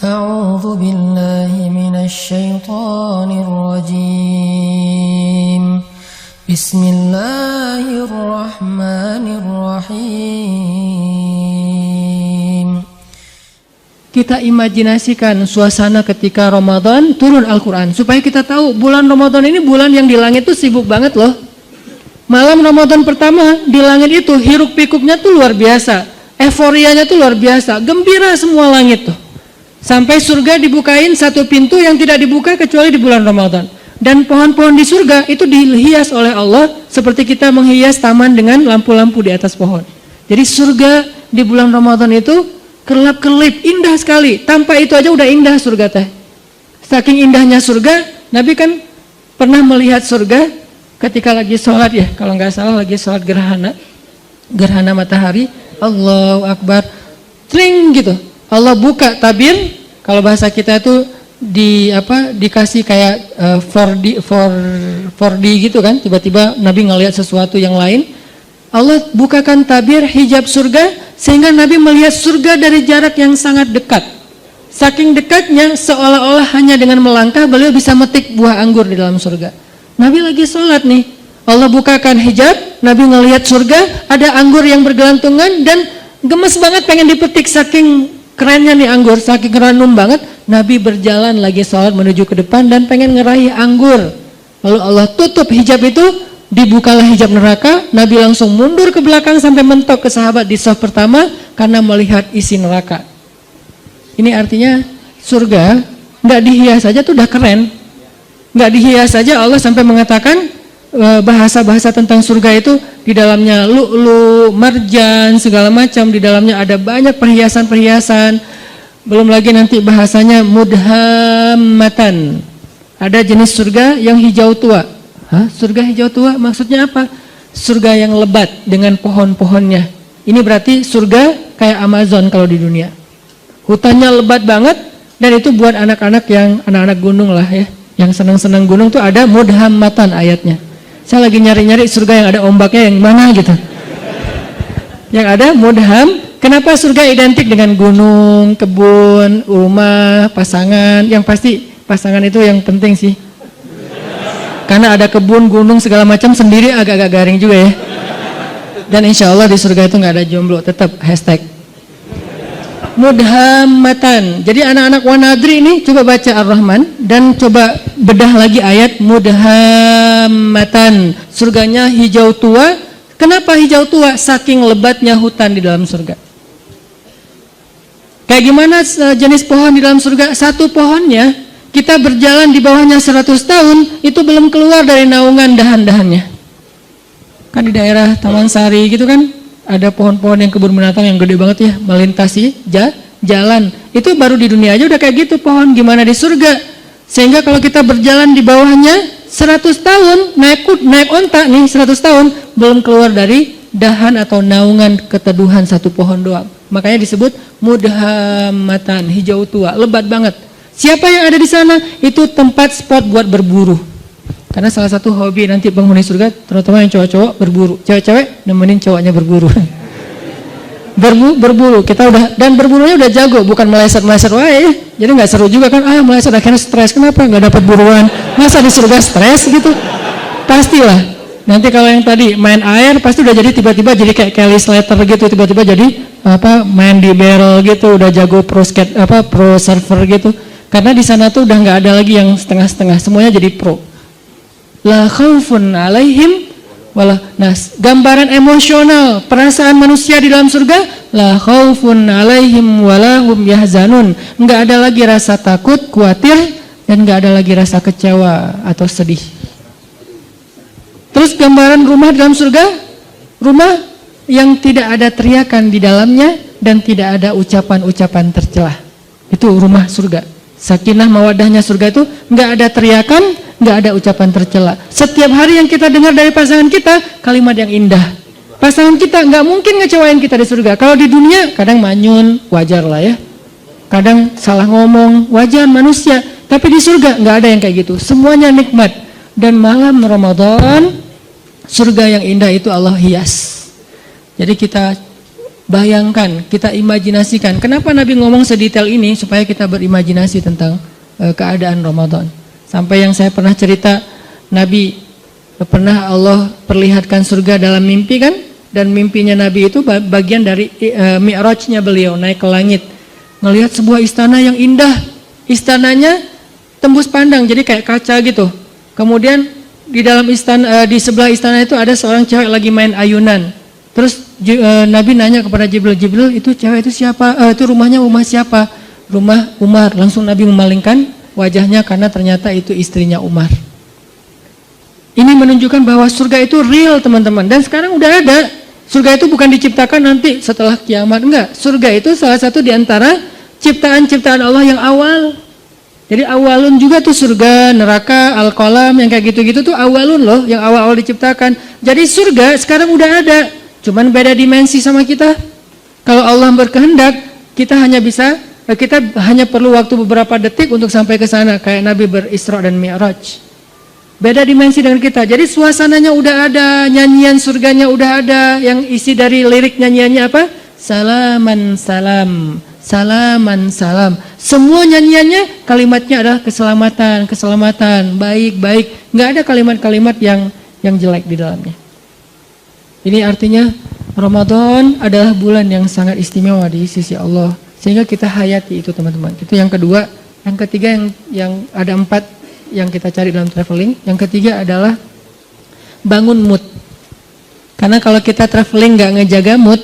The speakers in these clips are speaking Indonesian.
أعوذ بالله من الشيطان الرجيم بسم الله الرحمن الرحيم. Kita imajinasikan suasana ketika Ramadan turun Al-Quran supaya kita tahu bulan Ramadan ini bulan yang di langit tuh sibuk banget loh. Malam Ramadan pertama di langit itu hiruk pikuknya tuh luar biasa, euforianya tuh luar biasa, gembira semua langit tuh. Sampai surga dibukain satu pintu yang tidak dibuka kecuali di bulan Ramadan. Dan pohon-pohon di surga itu dihias oleh Allah seperti kita menghias taman dengan lampu-lampu di atas pohon. Jadi surga di bulan Ramadan itu kelap-kelip, indah sekali. Tanpa itu aja udah indah surga teh. Saking indahnya surga, Nabi kan pernah melihat surga ketika lagi sholat ya. Kalau nggak salah lagi sholat gerhana matahari. Allahu Akbar, tring gitu. Allah buka tabir, kalau bahasa kita itu dikasih kayak 4D gitu kan, tiba-tiba Nabi ngelihat sesuatu yang lain. Allah bukakan tabir hijab surga sehingga Nabi melihat surga dari jarak yang sangat dekat. Saking dekatnya seolah-olah hanya dengan melangkah beliau bisa metik buah anggur di dalam surga. Nabi lagi sholat nih, Allah bukakan hijab, Nabi ngelihat surga, ada anggur yang bergelantungan dan gemes banget pengen dipetik saking kerennya nih anggur, saking ranum banget. Nabi berjalan lagi sholat menuju ke depan dan pengen ngeraih anggur. Lalu Allah tutup hijab itu, dibukalah hijab neraka. Nabi langsung mundur ke belakang sampai mentok ke sahabat di shaf pertama karena melihat isi neraka. Ini artinya surga nggak dihias saja tuh udah keren. Nggak dihias saja Allah sampai mengatakan bahasa-bahasa tentang surga itu di dalamnya lu'lu, marjan, segala macam, di dalamnya ada banyak perhiasan-perhiasan. Belum lagi nanti bahasanya mudhammatan. Ada jenis surga yang hijau tua. Hah? Surga hijau tua maksudnya apa? Surga yang lebat dengan pohon-pohonnya. Ini berarti surga kayak Amazon kalau di dunia. Hutannya lebat banget dan itu buat anak-anak yang anak-anak gunung lah ya. Yang senang-senang gunung tuh ada mudhammatan ayatnya. Saya lagi nyari-nyari surga yang ada ombaknya yang mana gitu. Yang ada mudham. Kenapa surga identik dengan gunung, kebun, rumah, pasangan? Yang pasti pasangan itu yang penting sih. Karena ada kebun, gunung, segala macam sendiri agak-agak garing juga ya. Dan insya Allah di surga itu nggak ada jomblo, tetap hashtag mudhammatan. Jadi anak-anak wanadri ini coba baca Ar-Rahman dan coba bedah lagi ayat mudhammatan. Surganya hijau tua. Kenapa hijau tua? Saking lebatnya hutan di dalam surga. Kayak gimana jenis pohon di dalam surga? Satu pohonnya kita berjalan di bawahnya 100 tahun itu belum keluar dari naungan dahan-dahannya. Kan di daerah Taman Sari gitu kan ada pohon-pohon yang kebun binatang yang gede banget ya, melintasi jalan. Itu baru di dunia aja udah kayak gitu pohon, gimana di surga. Sehingga kalau kita berjalan di bawahnya 100 tahun, naik onta nih 100 tahun, belum keluar dari dahan atau naungan keteduhan satu pohon doang. Makanya disebut mudhammatan, hijau tua, lebat banget. Siapa yang ada di sana? Itu tempat spot buat berburu. Karena salah satu hobi nanti penghuni surga, terutama yang cowok-cowok berburu, cewek-cewek nemenin cowoknya berburu. Berburu, kita udah, dan berburunya udah jago, bukan meleset-meleset wae ya. Jadi nggak seru juga kan, meleset akhirnya stres, kenapa nggak dapat buruan? Masa di surga stres gitu? Pastilah. Nanti kalau yang tadi main air, pasti udah jadi tiba-tiba jadi kayak Kelly Slater gitu, tiba-tiba jadi main di barrel gitu, udah jago pro surfer gitu. Karena di sana tuh udah nggak ada lagi yang setengah-setengah, semuanya jadi pro. La khaufun alaihim wala. Nah, gambaran emosional perasaan manusia di dalam surga, la khaufun alaihim wala hum yahzanun. Enggak ada lagi rasa takut, khawatir, dan enggak ada lagi rasa kecewa atau sedih. Terus gambaran rumah di dalam surga, rumah yang tidak ada teriakan di dalamnya dan tidak ada ucapan-ucapan tercelah. Itu rumah surga. Sakinah mawadahnya surga itu enggak ada teriakan, nggak ada ucapan tercela. Setiap hari yang kita dengar dari pasangan kita, kalimat yang indah. Pasangan kita nggak mungkin ngecewain kita di surga. Kalau di dunia, kadang manyun, wajar lah ya. Kadang salah ngomong, wajar manusia. Tapi di surga nggak ada yang kayak gitu. Semuanya nikmat. Dan malam Ramadan, surga yang indah itu Allah hias. Jadi kita bayangkan, kita imajinasikan. Kenapa Nabi ngomong sedetail ini? Supaya kita berimajinasi tentang keadaan Ramadan. Sampai yang saya pernah cerita, Nabi pernah Allah perlihatkan surga dalam mimpi kan? Dan mimpinya Nabi itu bagian dari mi'rajnya beliau, naik ke langit. Ngelihat sebuah istana yang indah. Istananya tembus pandang, jadi kayak kaca gitu. Kemudian di dalam istana, di sebelah istana itu ada seorang cewek lagi main ayunan. Terus Nabi nanya kepada Jibril, itu cewek itu siapa? Itu rumah siapa? Rumah Umar. Langsung Nabi memalingkan wajahnya karena ternyata itu istrinya Umar. Ini menunjukkan bahwa surga itu real, teman-teman. Dan sekarang udah ada. Surga itu bukan diciptakan nanti setelah kiamat, enggak. Surga itu salah satu di antara ciptaan-ciptaan Allah yang awal. Jadi awalun juga tuh surga, neraka, al-qalam, yang kayak gitu-gitu tuh awalun loh, yang awal-awal diciptakan. Jadi surga sekarang udah ada, cuman beda dimensi sama kita. Kalau Allah berkehendak, kita hanya perlu waktu beberapa detik untuk sampai ke sana, kayak Nabi berisra dan mi'raj. Beda dimensi dengan kita. Jadi suasananya udah ada, nyanyian surganya udah ada, yang isi dari lirik nyanyiannya apa? Salaman salam. Salaman salam. Semua nyanyiannya kalimatnya adalah keselamatan, keselamatan, baik, baik. Nggak ada kalimat-kalimat yang jelek di dalamnya. Ini artinya Ramadan adalah bulan yang sangat istimewa di sisi Allah. Sehingga kita hayati itu, teman-teman. Itu yang kedua. Yang ketiga yang ada 4 yang kita cari dalam traveling. Yang ketiga adalah bangun mood. Karena kalau kita traveling nggak ngejaga mood,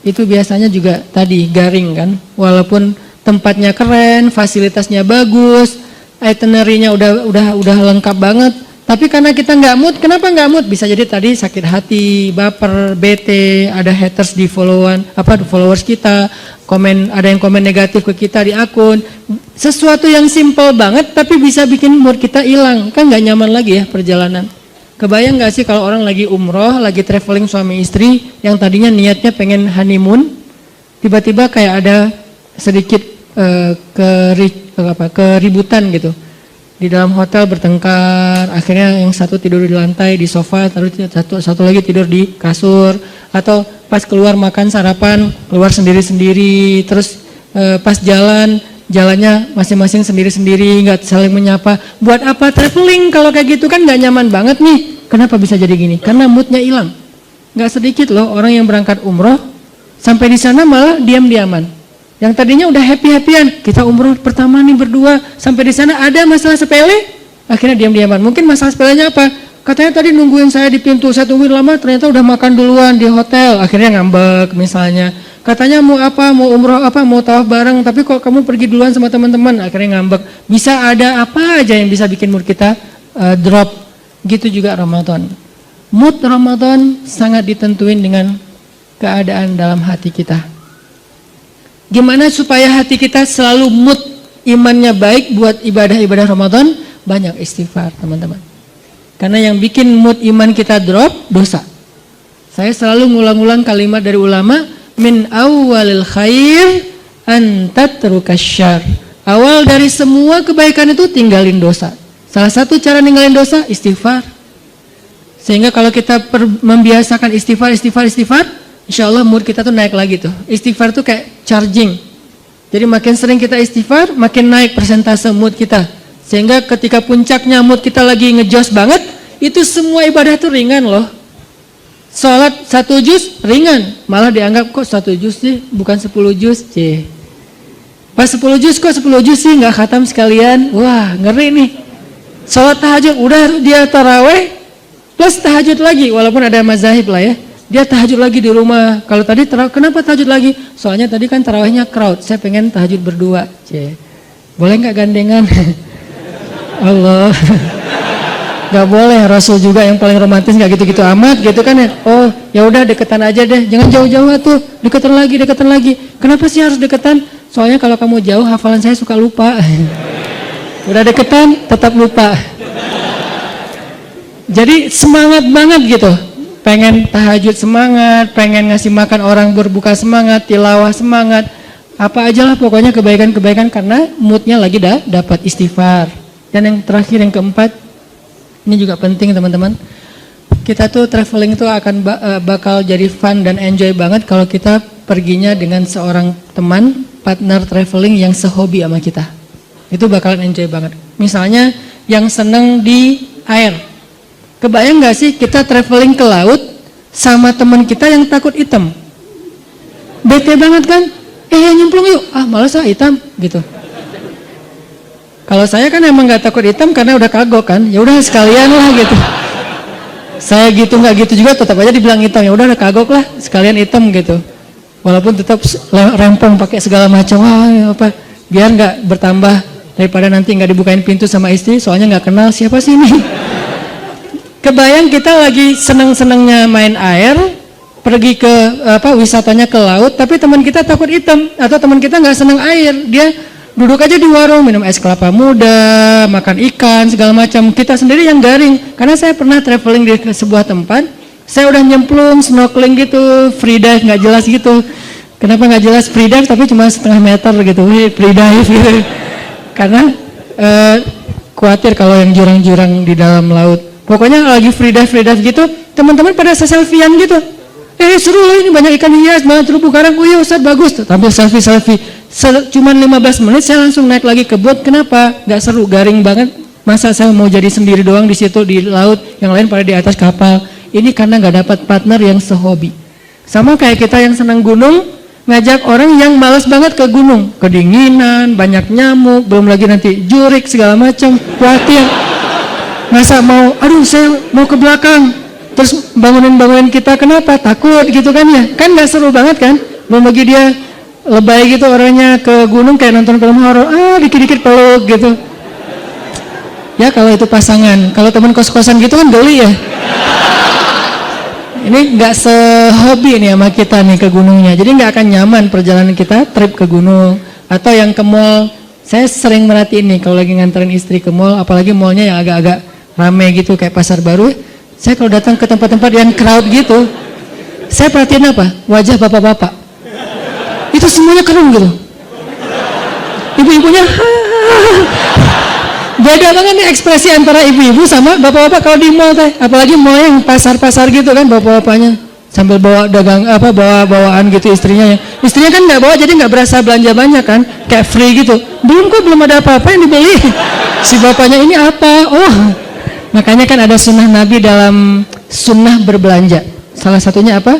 itu biasanya juga tadi garing kan, walaupun tempatnya keren, fasilitasnya bagus, itinerary-nya udah lengkap banget, tapi karena kita nggak mood. Kenapa nggak mood? Bisa jadi tadi sakit hati, baper, bete, ada haters di followers kita, ada yang komen negatif ke kita di akun, sesuatu yang simple banget tapi bisa bikin mood kita hilang, kan nggak nyaman lagi ya perjalanan. Kebayang gak sih kalau orang lagi umroh, lagi traveling suami istri, yang tadinya niatnya pengen honeymoon, tiba-tiba kayak ada sedikit keributan gitu. Di dalam hotel bertengkar, akhirnya yang satu tidur di lantai, di sofa, satu lagi tidur di kasur, atau pas keluar makan sarapan, keluar sendiri-sendiri, terus pas jalannya masing-masing sendiri-sendiri, nggak saling menyapa. Buat apa traveling kalau kayak gitu, kan nggak nyaman banget nih. Kenapa bisa jadi gini? Karena moodnya hilang. Nggak sedikit loh orang yang berangkat umroh sampai di sana malah diam-diaman. Yang tadinya udah happy-happyan, kita umroh pertama nih berdua, sampai di sana ada masalah sepele, akhirnya diam-diaman. Mungkin masalah sepelenya apa? Katanya tadi nungguin saya di pintu, saya tungguin lama, ternyata udah makan duluan di hotel, akhirnya ngambek misalnya. Katanya mau apa, mau umroh apa, mau tawaf bareng, tapi kok kamu pergi duluan sama teman-teman, akhirnya ngambek. Bisa ada apa aja yang bisa bikin mood kita drop. Gitu juga Ramadan. Mood Ramadan sangat ditentuin dengan keadaan dalam hati kita. Gimana supaya hati kita selalu mood imannya baik buat ibadah-ibadah Ramadan? Banyak istighfar, teman-teman. Karena yang bikin mood iman kita drop, dosa. Saya selalu ngulang-ulang kalimat dari ulama, min awalil khair an tatrukas syarr. Awal dari semua kebaikan itu tinggalin dosa. Salah satu cara ninggalin dosa, istighfar. Sehingga kalau kita membiasakan istighfar, insya Allah mood kita tuh naik lagi tuh. Istighfar tuh kayak charging. Jadi makin sering kita istighfar, makin naik persentase mood kita. Sehingga ketika puncaknya mood kita lagi ngejos banget, itu semua ibadah tuh ringan loh. Sholat 1 juz ringan, malah dianggap kok 1 juz sih, bukan 10 juz. Pas 10 juz kok 10 juz sih, nggak khatam sekalian. Wah, ngeri nih. Sholat tahajud, udah dia taraweh, plus tahajud lagi, walaupun ada mazahib lah ya. Dia tahajud lagi di rumah. Kalau tadi kenapa tahajud lagi? Soalnya tadi kan tarawehnya crowd, saya pengen tahajud berdua. Boleh nggak gandengan? Allah. Gak boleh, Rasul juga yang paling romantis nggak gitu-gitu amat gitu kan ya. Oh ya udah deketan aja deh, jangan jauh-jauh tuh, deketan lagi. Kenapa sih harus deketan? Soalnya kalau kamu jauh hafalan saya suka lupa. Udah deketan tetap lupa. Jadi semangat banget gitu, pengen tahajud semangat, pengen ngasih makan orang berbuka semangat, tilawah semangat, apa aja lah pokoknya kebaikan-kebaikan karena moodnya lagi dapat istighfar. Dan yang terakhir, yang keempat, ini juga penting teman-teman. Kita tuh traveling tuh akan bakal jadi fun dan enjoy banget kalau kita perginya dengan seorang teman, partner traveling yang sehobi sama kita. Itu bakalan enjoy banget. Misalnya yang seneng di air. Kebayang gak sih kita traveling ke laut sama teman kita yang takut hitam? Bete banget kan? Nyemplung yuk. Malas hitam gitu. Kalau saya kan emang gak takut hitam karena udah kagok kan. Ya udah sekalian lah gitu. Saya gitu nggak gitu juga tetap aja dibilang hitam. Ya udah kagok lah sekalian hitam gitu. Walaupun tetap rempong pakai segala macam, biar nggak bertambah daripada nanti nggak dibukain pintu sama istri, soalnya nggak kenal siapa sih ini. Kebayang kita lagi seneng-senengnya main air, pergi ke wisatanya ke laut, tapi teman kita takut hitam atau teman kita nggak seneng air, dia duduk aja di warung minum es kelapa muda, makan ikan segala macam. Kita sendiri yang garing, karena saya pernah traveling di sebuah tempat. Saya udah nyemplung, snorkeling gitu, free dive nggak jelas gitu. Kenapa nggak jelas free dive tapi cuma setengah meter gitu, free dive gitu. Karena khawatir kalau yang jurang-jurang di dalam laut. Pokoknya lagi free dive gitu, teman-teman pada selfiean gitu. Seru loh ini banyak ikan hias, banget terumbu karang, iya Ustaz bagus. Tampil selfie. Cuman 15 menit saya langsung naik lagi ke boat. Kenapa? Nggak seru, garing banget. Masa saya mau jadi sendiri doang di situ di laut, yang lain pada di atas kapal. Ini karena nggak dapat partner yang sehobi. Sama kayak kita yang senang gunung, ngajak orang yang malas banget ke gunung. Kedinginan, banyak nyamuk, belum lagi nanti jurik segala macam, khawatir. Masa mau, saya mau ke belakang. Terus bangunin kita, kenapa? Takut gitu kan ya. Kan nggak seru banget kan. Belum lagi dia lebay gitu orangnya ke gunung kayak nonton film horor. Dikit-dikit peluk gitu. Ya kalau itu pasangan. Kalau teman kos-kosan gitu kan geli ya. Ini nggak sehobi nih sama kita nih ke gunungnya, jadi nggak akan nyaman perjalanan kita trip ke gunung. Atau yang ke mall, saya sering merhatiin nih kalau lagi nganterin istri ke mall, apalagi mallnya yang agak-agak rame gitu kayak pasar baru. Saya kalau datang ke tempat-tempat yang crowd gitu, saya perhatiin apa? Wajah bapak-bapak. Itu semuanya keren gitu. Ibu-ibunya beda banget nih ekspresi antara ibu-ibu sama bapak-bapak kalau di mall teh, apalagi mall yang pasar-pasar gitu kan, bapak-bapaknya sambil bawa dagang bawa-bawaan gitu istrinya kan nggak bawa, jadi nggak berasa belanja banyak kan, kayak free gitu. Belum ada apa-apa yang dibeli. Si bapaknya ini apa? Makanya kan ada sunnah Nabi dalam sunnah berbelanja. Salah satunya apa?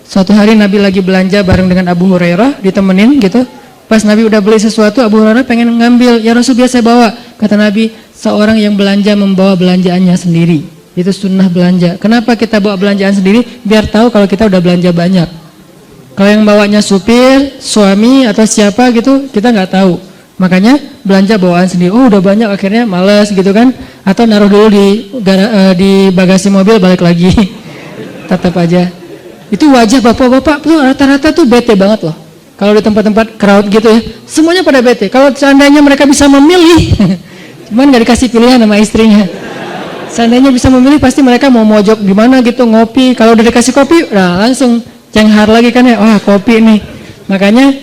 Suatu hari Nabi lagi belanja bareng dengan Abu Hurairah, ditemenin gitu. Pas Nabi udah beli sesuatu, Abu Hurairah pengen ngambil. Ya Rasul, biasa bawa. Kata Nabi, seorang yang belanja membawa belanjaannya sendiri. Itu sunnah belanja. Kenapa kita bawa belanjaan sendiri? Biar tahu kalau kita udah belanja banyak. Kalau yang bawanya supir, suami atau siapa gitu, kita nggak tahu. Makanya belanja bawaan sendiri. Udah banyak akhirnya males gitu kan. Atau naruh dulu di bagasi mobil, balik lagi. Tetap aja. Itu wajah bapak-bapak tuh rata-rata tuh bete banget loh. Kalau di tempat-tempat crowd gitu ya, semuanya pada bete. Kalau seandainya mereka bisa memilih, cuman nggak dikasih pilihan sama istrinya. Seandainya bisa memilih, pasti mereka mau mojok di mana gitu, ngopi. Kalau udah dikasih kopi, langsung cenghar lagi kan ya, kopi nih. Makanya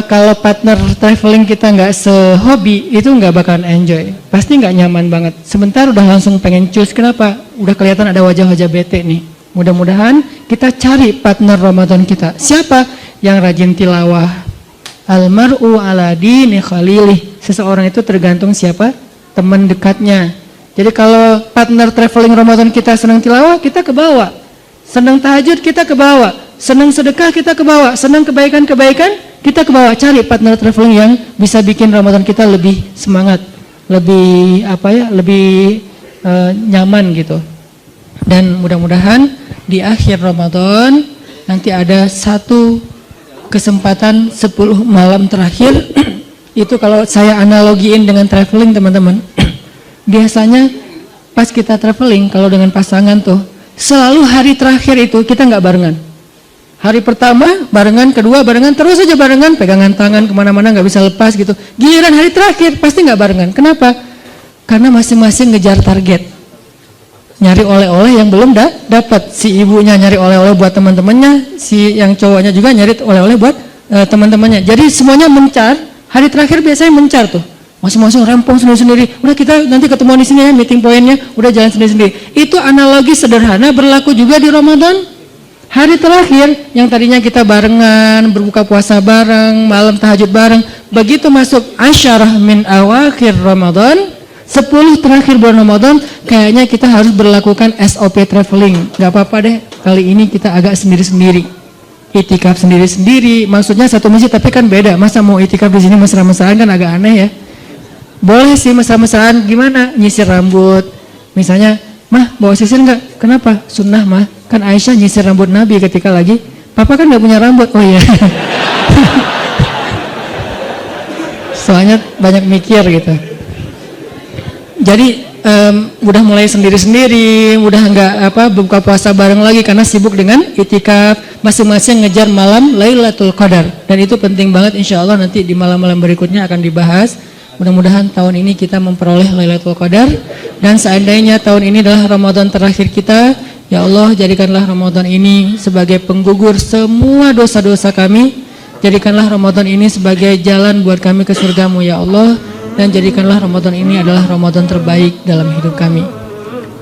kalau partner traveling kita nggak sehobi, itu nggak bakalan enjoy. Pasti nggak nyaman banget. Sebentar udah langsung pengen cus. Kenapa? Udah kelihatan ada wajah-wajah bete nih. Mudah-mudahan kita cari partner Ramadan kita. Siapa yang rajin tilawah? Almar'u ala dini khalilih. Seseorang itu tergantung siapa teman dekatnya. Jadi kalau partner traveling Ramadan kita senang tilawah, kita ke bawah. Senang tahajud, kita ke bawah. Senang sedekah, kita ke bawah. Senang kebaikan-kebaikan, kita ke bawah. Cari partner traveling yang bisa bikin Ramadan kita lebih semangat, lebih lebih nyaman gitu. Dan mudah-mudahan di akhir Ramadan nanti ada satu kesempatan 10 malam terakhir. Itu kalau saya analogiin dengan traveling teman-teman. Biasanya pas kita traveling kalau dengan pasangan tuh selalu hari terakhir itu kita nggak barengan. Hari pertama barengan, kedua barengan, terus aja barengan, pegangan tangan kemana-mana nggak bisa lepas gitu. Giliran hari terakhir pasti nggak barengan. Kenapa? Karena masing-masing ngejar target. Nyari oleh-oleh yang belum dapat. Si ibunya nyari oleh-oleh buat teman-temannya, si yang cowoknya juga nyari oleh-oleh buat teman-temannya. Jadi semuanya mencar. Hari terakhir biasanya mencar tuh. Masing-masing rempong sendiri-sendiri. Udah kita nanti ketemu di sini ya, meeting pointnya, udah jalan sendiri-sendiri. Itu analogi sederhana berlaku juga di Ramadan. Hari terakhir yang tadinya kita barengan, berbuka puasa bareng, malam tahajud bareng, begitu masuk asyarah min awakhir Ramadan, 10 terakhir bulan Ramadan, kayaknya kita harus berlakukan SOP traveling. Gak apa-apa deh, kali ini kita agak sendiri-sendiri. Itikaf sendiri-sendiri, maksudnya satu masjid tapi kan beda. Masa mau itikaf di sini mesra-mesraan kan agak aneh ya. Boleh sih mesra-mesraan, gimana? Nyisir rambut. Misalnya, mah bawa sisir nggak? Kenapa? Sunnah mah. Kan Aisyah nyisir rambut Nabi ketika lagi, papa kan nggak punya rambut. Oh iya. Soalnya banyak mikir gitu. Jadi udah mulai sendiri-sendiri, udah nggak buka puasa bareng lagi karena sibuk dengan itikaf, masing-masing ngejar malam Lailatul Qadar. Dan itu penting banget, insya Allah nanti di malam-malam berikutnya akan dibahas. Mudah-mudahan tahun ini kita memperoleh Lailatul Qadar, dan seandainya tahun ini adalah Ramadan terakhir kita, ya Allah jadikanlah Ramadan ini sebagai penggugur semua dosa-dosa kami. Jadikanlah Ramadan ini sebagai jalan buat kami ke surgamu ya Allah, dan jadikanlah Ramadan ini adalah Ramadan terbaik dalam hidup kami.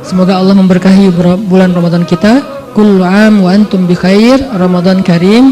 Semoga Allah memberkahi bulan Ramadan kita. Kullu am wa antum bi khair, Ramadan karim.